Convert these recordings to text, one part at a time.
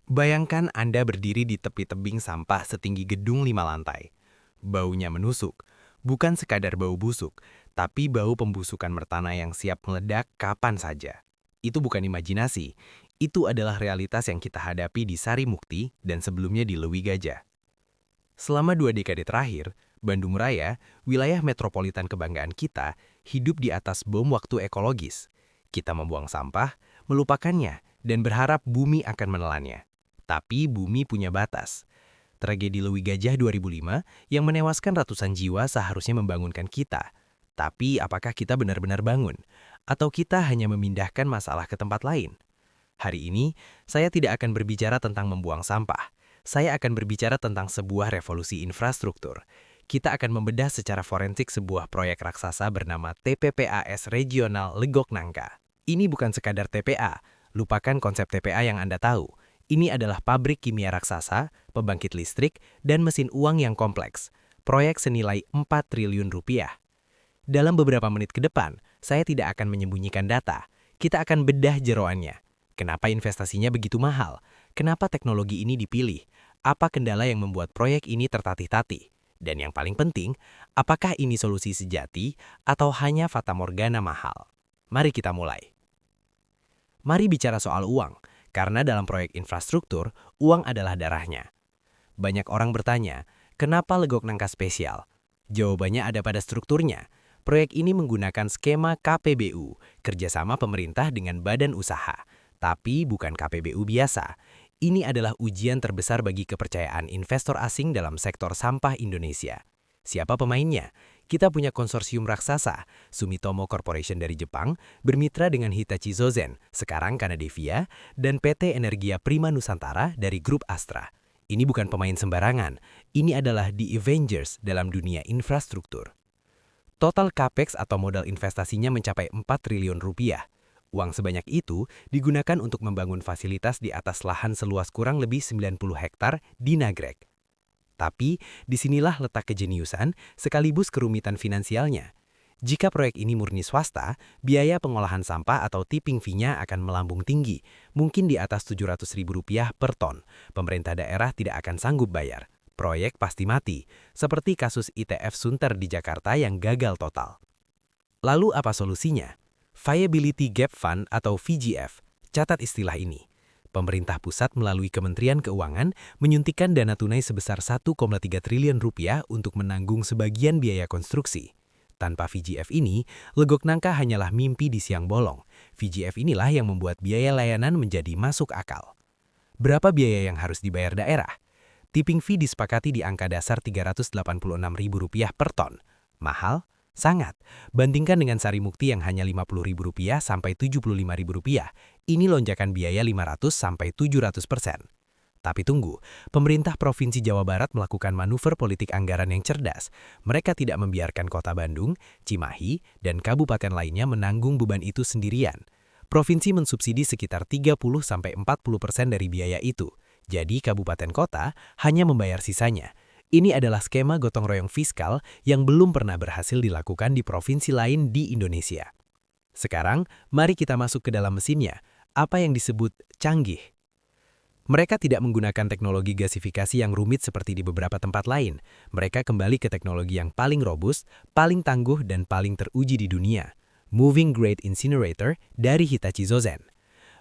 Bayangkan Anda berdiri di tepi tebing sampah setinggi gedung 5 lantai. Baunya menusuk, bukan sekadar bau busuk, tapi bau pembusukan mertana yang siap meledak kapan saja. Itu bukan imajinasi, itu adalah realitas yang kita hadapi di Sari Mukti dan sebelumnya di Lewi Gajah. Selama 2 dekade terakhir, Bandung Raya, wilayah metropolitan kebanggaan kita, hidup di atas bom waktu ekologis. Kita membuang sampah, melupakannya, dan berharap bumi akan menelannya. Tapi bumi punya batas. Tragedi Lewi Gajah 2005 yang menewaskan ratusan jiwa seharusnya membangunkan kita. Tapi apakah kita benar-benar bangun? Atau kita hanya memindahkan masalah ke tempat lain? Hari ini, saya tidak akan berbicara tentang membuang sampah. Saya akan berbicara tentang sebuah revolusi infrastruktur. Kita akan membedah secara forensik sebuah proyek raksasa bernama TPPAS Regional Legok Nangka. Ini bukan sekadar TPA, lupakan konsep TPA yang Anda tahu. Ini adalah pabrik kimia raksasa, pembangkit listrik, dan mesin uang yang kompleks. Proyek senilai 4 triliun rupiah. Dalam beberapa menit ke depan, saya tidak akan menyembunyikan data. Kita akan bedah jeroannya. Kenapa investasinya begitu mahal? Kenapa teknologi ini dipilih? Apa kendala yang membuat proyek ini tertatih-tatih? Dan yang paling penting, apakah ini solusi sejati atau hanya fata morgana mahal? Mari kita mulai. Mari bicara soal uang, karena dalam proyek infrastruktur, uang adalah darahnya. Banyak orang bertanya, kenapa Legok Nangka spesial? Jawabannya ada pada strukturnya. Proyek ini menggunakan skema KPBU, kerjasama pemerintah dengan badan usaha. Tapi bukan KPBU biasa. Ini adalah ujian terbesar bagi kepercayaan investor asing dalam sektor sampah Indonesia. Siapa pemainnya? Kita punya konsorsium raksasa, Sumitomo Corporation dari Jepang, bermitra dengan Hitachi Zosen, sekarang Kanadevia, dan PT Energia Prima Nusantara dari grup Astra. Ini bukan pemain sembarangan, ini adalah The Avengers dalam dunia infrastruktur. Total capex atau modal investasinya mencapai 4 triliun rupiah. Uang sebanyak itu digunakan untuk membangun fasilitas di atas lahan seluas kurang lebih 90 hektar di Nagrek. Tapi, disinilah letak kejeniusan sekaligus kerumitan finansialnya. Jika proyek ini murni swasta, biaya pengolahan sampah atau tipping fee-nya akan melambung tinggi, mungkin di atas Rp700.000 per ton. Pemerintah daerah tidak akan sanggup bayar. Proyek pasti mati, seperti kasus ITF Sunter di Jakarta yang gagal total. Lalu apa solusinya? Viability Gap Fund atau VGF, catat istilah ini. Pemerintah pusat melalui Kementerian Keuangan menyuntikkan dana tunai sebesar 1,3 triliun rupiah untuk menanggung sebagian biaya konstruksi. Tanpa VGF ini, Legok Nangka hanyalah mimpi di siang bolong. VGF inilah yang membuat biaya layanan menjadi masuk akal. Berapa biaya yang harus dibayar daerah? Tipping fee disepakati di angka dasar Rp386.000 per ton. Mahal? Sangat. Bandingkan dengan Sari Mukti yang hanya Rp50.000 sampai Rp75.000. Ini lonjakan biaya 500 sampai 700%. Tapi tunggu, pemerintah Provinsi Jawa Barat melakukan manuver politik anggaran yang cerdas. Mereka tidak membiarkan Kota Bandung, Cimahi, dan kabupaten lainnya menanggung beban itu sendirian. Provinsi mensubsidi sekitar 30-40% dari biaya itu. Jadi kabupaten kota hanya membayar sisanya. Ini adalah skema gotong royong fiskal yang belum pernah berhasil dilakukan di provinsi lain di Indonesia. Sekarang, mari kita masuk ke dalam mesinnya. Apa yang disebut canggih? Mereka tidak menggunakan teknologi gasifikasi yang rumit seperti di beberapa tempat lain. Mereka kembali ke teknologi yang paling robust, paling tangguh, dan paling teruji di dunia. Moving Grade Incinerator dari Hitachi Zosen.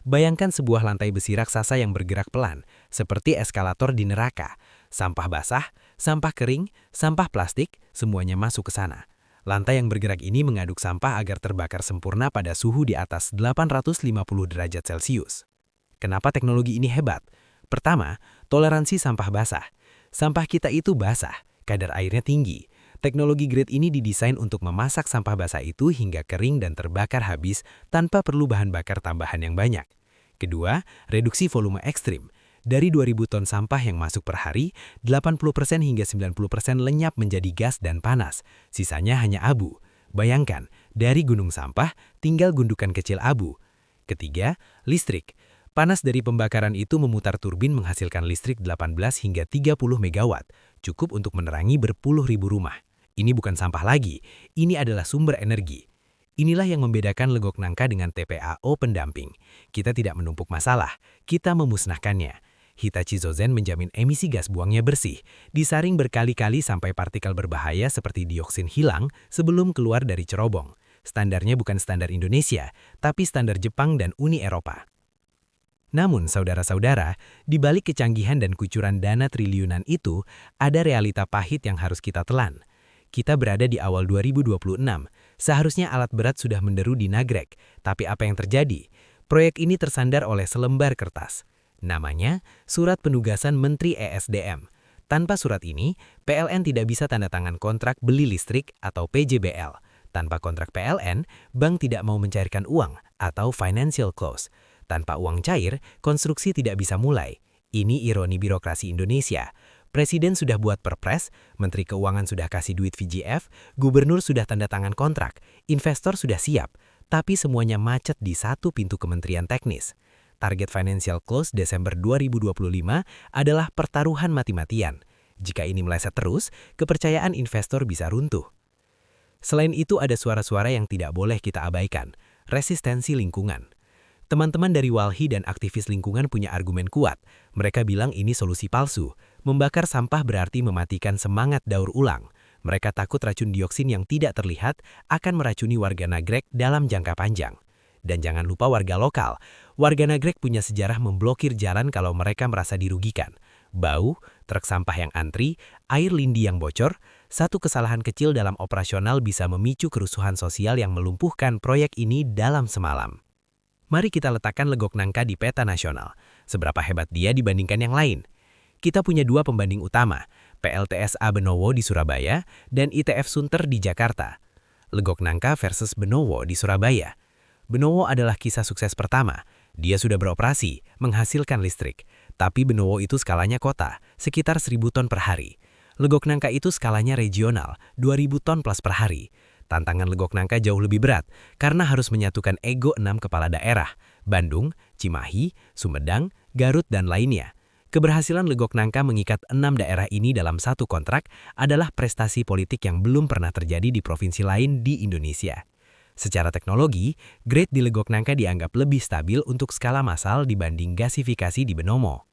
Bayangkan sebuah lantai besi raksasa yang bergerak pelan, seperti eskalator di neraka. Sampah basah, sampah kering, sampah plastik, semuanya masuk ke sana. Lantai yang bergerak ini mengaduk sampah agar terbakar sempurna pada suhu di atas 850 derajat Celcius. Kenapa teknologi ini hebat? Pertama, toleransi sampah basah. Sampah kita itu basah, kadar airnya tinggi. Teknologi grade ini didesain untuk memasak sampah basah itu hingga kering dan terbakar habis tanpa perlu bahan bakar tambahan yang banyak. Kedua, reduksi volume ekstrim. Dari 2.000 ton sampah yang masuk per hari, 80% hingga 90% lenyap menjadi gas dan panas. Sisanya hanya abu. Bayangkan, dari gunung sampah tinggal gundukan kecil abu. Ketiga, listrik. Panas dari pembakaran itu memutar turbin menghasilkan listrik 18 hingga 30 megawatt, cukup untuk menerangi berpuluh ribu rumah. Ini bukan sampah lagi, ini adalah sumber energi. Inilah yang membedakan Legok Nangka dengan TPAO pendamping. Kita tidak menumpuk masalah, kita memusnahkannya. Hitachi Zosen menjamin emisi gas buangnya bersih, disaring berkali-kali sampai partikel berbahaya seperti dioksin hilang sebelum keluar dari cerobong. Standarnya bukan standar Indonesia, tapi standar Jepang dan Uni Eropa. Namun, saudara-saudara, di balik kecanggihan dan kucuran dana triliunan itu, ada realita pahit yang harus kita telan. Kita berada di awal 2026, seharusnya alat berat sudah menderu di Nagrek, tapi apa yang terjadi? Proyek ini tersandar oleh selembar kertas. Namanya, Surat Penugasan Menteri ESDM. Tanpa surat ini, PLN tidak bisa tanda tangan kontrak beli listrik atau PJBL. Tanpa kontrak PLN, bank tidak mau mencairkan uang atau financial close. Tanpa uang cair, konstruksi tidak bisa mulai. Ini ironi birokrasi Indonesia. Presiden sudah buat perpres, Menteri Keuangan sudah kasih duit VGF, Gubernur sudah tanda tangan kontrak, investor sudah siap, tapi semuanya macet di satu pintu kementerian teknis. Target financial close Desember 2025 adalah pertaruhan mati-matian. Jika ini meleset terus, kepercayaan investor bisa runtuh. Selain itu ada suara-suara yang tidak boleh kita abaikan, resistensi lingkungan. Teman-teman dari Walhi dan aktivis lingkungan punya argumen kuat. Mereka bilang ini solusi palsu. Membakar sampah berarti mematikan semangat daur ulang. Mereka takut racun dioksin yang tidak terlihat akan meracuni warga Nagrek dalam jangka panjang. Dan jangan lupa warga lokal. Warga Nagrek punya sejarah memblokir jalan kalau mereka merasa dirugikan. Bau, truk sampah yang antri, air lindi yang bocor, satu kesalahan kecil dalam operasional bisa memicu kerusuhan sosial yang melumpuhkan proyek ini dalam semalam. Mari kita letakkan Legok Nangka di peta nasional. Seberapa hebat dia dibandingkan yang lain? Kita punya dua pembanding utama, PLTSA Benowo di Surabaya dan ITF Sunter di Jakarta. Legok Nangka versus Benowo di Surabaya. Benowo adalah kisah sukses pertama. Dia sudah beroperasi, menghasilkan listrik. Tapi Benowo itu skalanya kota, sekitar 1.000 ton per hari. Legok Nangka itu skalanya regional, 2.000 ton plus per hari. Tantangan Legok Nangka jauh lebih berat, karena harus menyatukan ego 6 kepala daerah, Bandung, Cimahi, Sumedang, Garut, dan lainnya. Keberhasilan Legok Nangka mengikat 6 daerah ini dalam satu kontrak adalah prestasi politik yang belum pernah terjadi di provinsi lain di Indonesia. Secara teknologi, grade di Legok Nangka dianggap lebih stabil untuk skala massal dibanding gasifikasi di Benowo.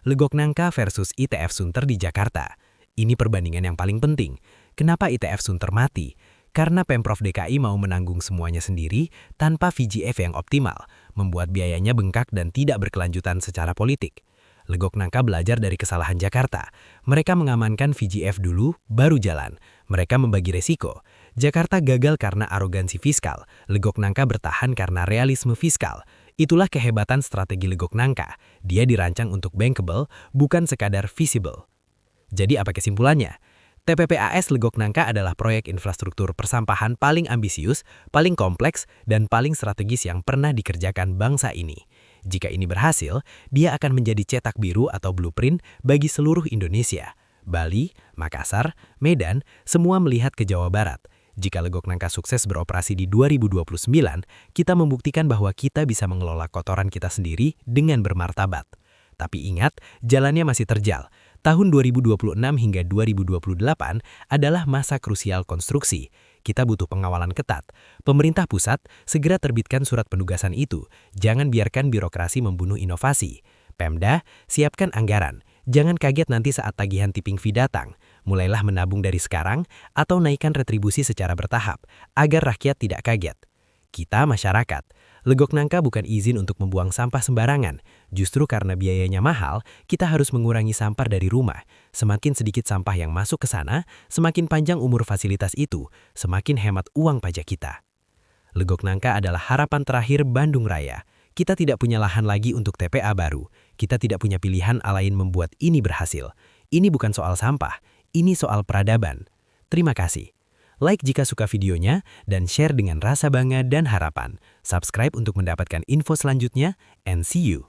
Legok Nangka versus ITF Sunter di Jakarta. Ini perbandingan yang paling penting. Kenapa ITF Sunter mati? Karena Pemprov DKI mau menanggung semuanya sendiri tanpa VGF yang optimal, membuat biayanya bengkak dan tidak berkelanjutan secara politik. Legok Nangka belajar dari kesalahan Jakarta. Mereka mengamankan VGF dulu, baru jalan. Mereka membagi resiko. Jakarta gagal karena arogansi fiskal. Legok Nangka bertahan karena realisme fiskal. Itulah kehebatan strategi Legok Nangka. Dia dirancang untuk bankable, bukan sekadar visible. Jadi apa kesimpulannya? TPPAS Legok Nangka adalah proyek infrastruktur persampahan paling ambisius, paling kompleks, dan paling strategis yang pernah dikerjakan bangsa ini. Jika ini berhasil, dia akan menjadi cetak biru atau blueprint bagi seluruh Indonesia. Bali, Makassar, Medan, semua melihat ke Jawa Barat. Jika Legok Nangka sukses beroperasi di 2029, kita membuktikan bahwa kita bisa mengelola kotoran kita sendiri dengan bermartabat. Tapi ingat, jalannya masih terjal. Tahun 2026 hingga 2028 adalah masa krusial konstruksi. Kita butuh pengawalan ketat. Pemerintah pusat segera terbitkan surat penugasan itu. Jangan biarkan birokrasi membunuh inovasi. Pemda, siapkan anggaran. Jangan kaget nanti saat tagihan tipping fee datang. Mulailah menabung dari sekarang atau naikkan retribusi secara bertahap agar rakyat tidak kaget. Kita masyarakat. Legok Nangka bukan izin untuk membuang sampah sembarangan. Justru karena biayanya mahal, kita harus mengurangi sampah dari rumah. Semakin sedikit sampah yang masuk ke sana, semakin panjang umur fasilitas itu, semakin hemat uang pajak kita. Legok Nangka adalah harapan terakhir Bandung Raya. Kita tidak punya lahan lagi untuk TPA baru. Kita tidak punya pilihan lain membuat ini berhasil. Ini bukan soal sampah, ini soal peradaban. Terima kasih. Like jika suka videonya, dan share dengan rasa bangga dan harapan. Subscribe untuk mendapatkan info selanjutnya, and see you.